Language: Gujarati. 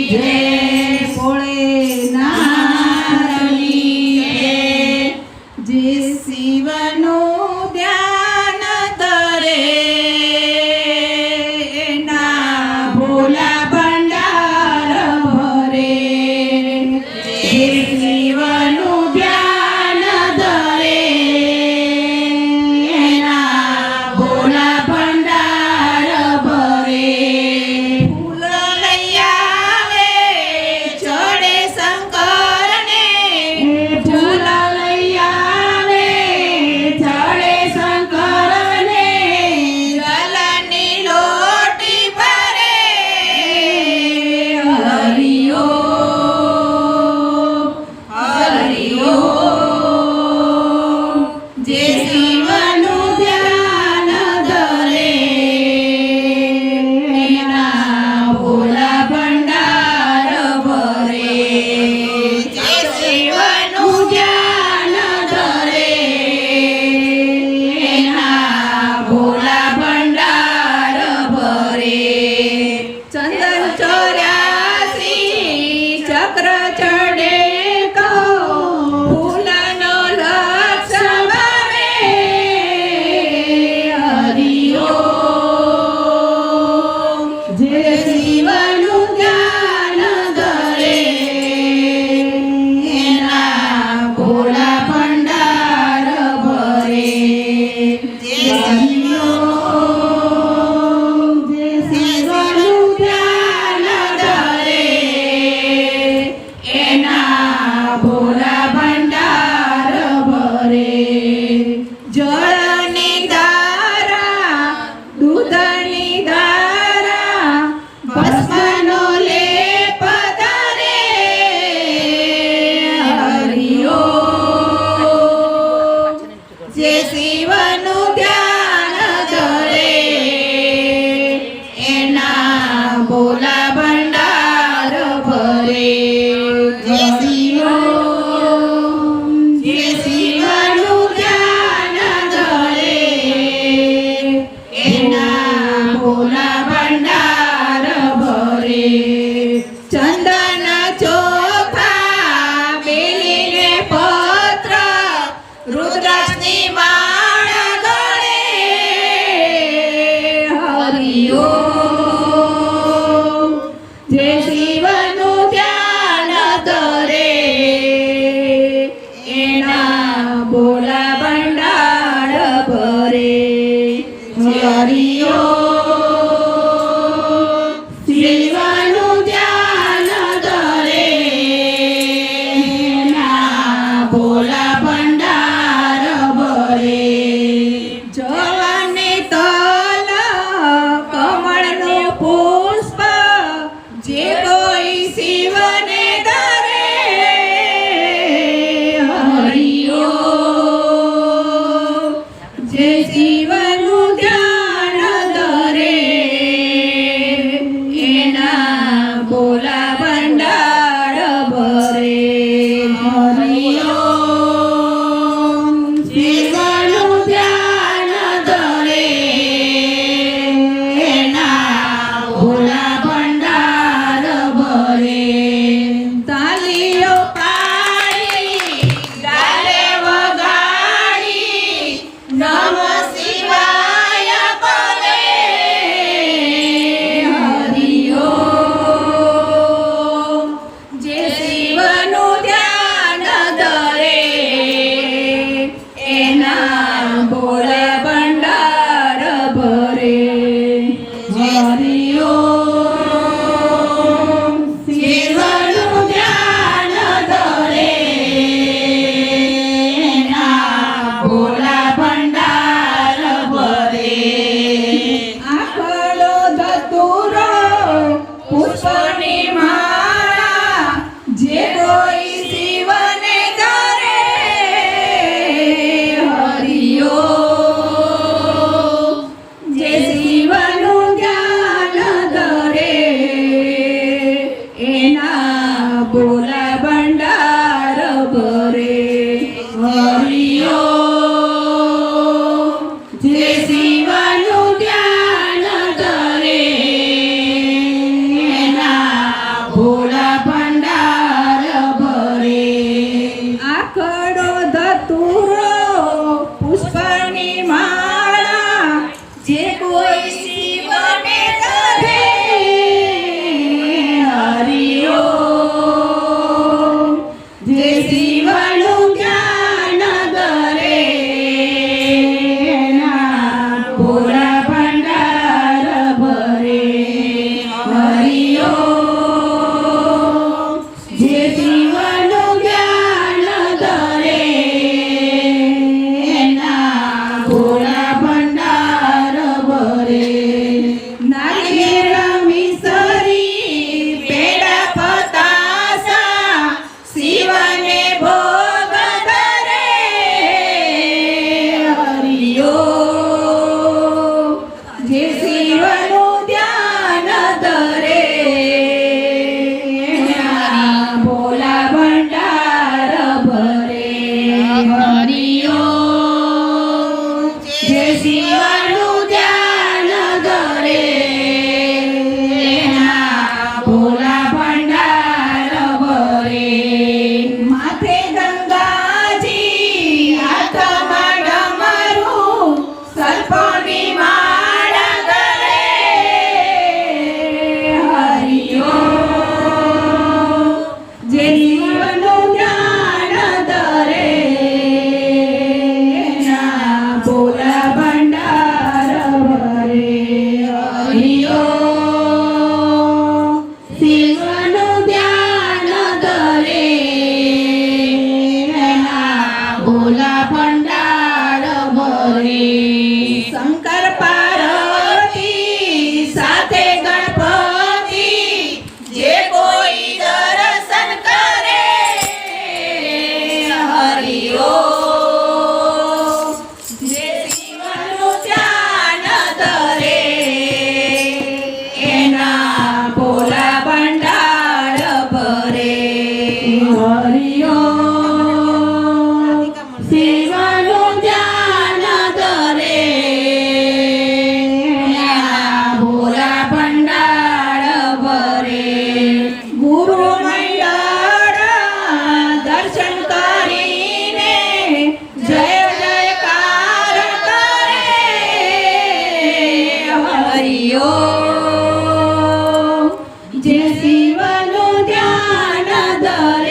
જય ભોળેનાથની જય શિવનું ધ્યાન ધરે એના ભોલા ભંડાર ભરે જય શિવનું ધ્યાન ધરે એના ભોલા ભંડાર ભરે ફૂલ લઈ આવે ચડે શંકરને ફૂલ લઈ આવે ચડે શંકરને જલની લોટી ભરે હરિઓ હરિઓ જે શિવનું ધ્યાન ધરે એના ભોલા ભંડાર ભરે જે શિવનું ધ્યાન ધરે એના ભોલા ભંડાર ભરે ચંદન 84 ચક્ર ચડે તો ફૂલનો લક્ષ ભરે હરિઓ જે શિવનું ધ્યાન ધરે એના ભોલા ભંડાર ભરે હરિઓ જે શિવનું ધ્યાન ધરે એના ભોલા ભંડાર ભરે જળની ધારા દૂધની ધારા ભસ્મનો લેપ ધરે હરિઓ જે શિવનું ધ્યાન ધરે એના ભોલા ભંડાર ભરે હરિઓ જે શિવનું ધ્યાન ધરે એના ભોલા ભંડાર ભરે ચંદન ચોખા બેલીને પત્ર રુદ્રાક્ષની માળ ગળે હરિઓ જે શિવનું ધ્યાન ધરે એના ભોલા ભંડાર ભરે હરિઓ શિવનું ધ્યાન ધરે એના ભોલા ભંડાર ભરે જવાને તલ કમળનું પુષ્પ જે કોઈ શિવને ધરે હરિઓ જે શિવનું ધ્યાન ધરે એના ભોલા ભંડાર ભરે હરિઓ શિવનું ધ્યાન ધરે એના ભોલા ભંડાર શિવનું ધ્યાન ધરે એના ભોલા ભંડાર ભરે શંકર પાર્વતી સાથે ગણપતિ જે કોઈ દર્શન કરે હરિઓ જે શિવનું ધ્યાન ધરે એના ભોલા ભંડાર ભરે હરિઓ શિવનું ધ્યાન ધરે એના ભોલા ભંડાર ભરે ગુરુ મંડળ દર્શન કરીને જય જયકાર કરે હરિઓ જે શિવનું ધ્યાન ધરે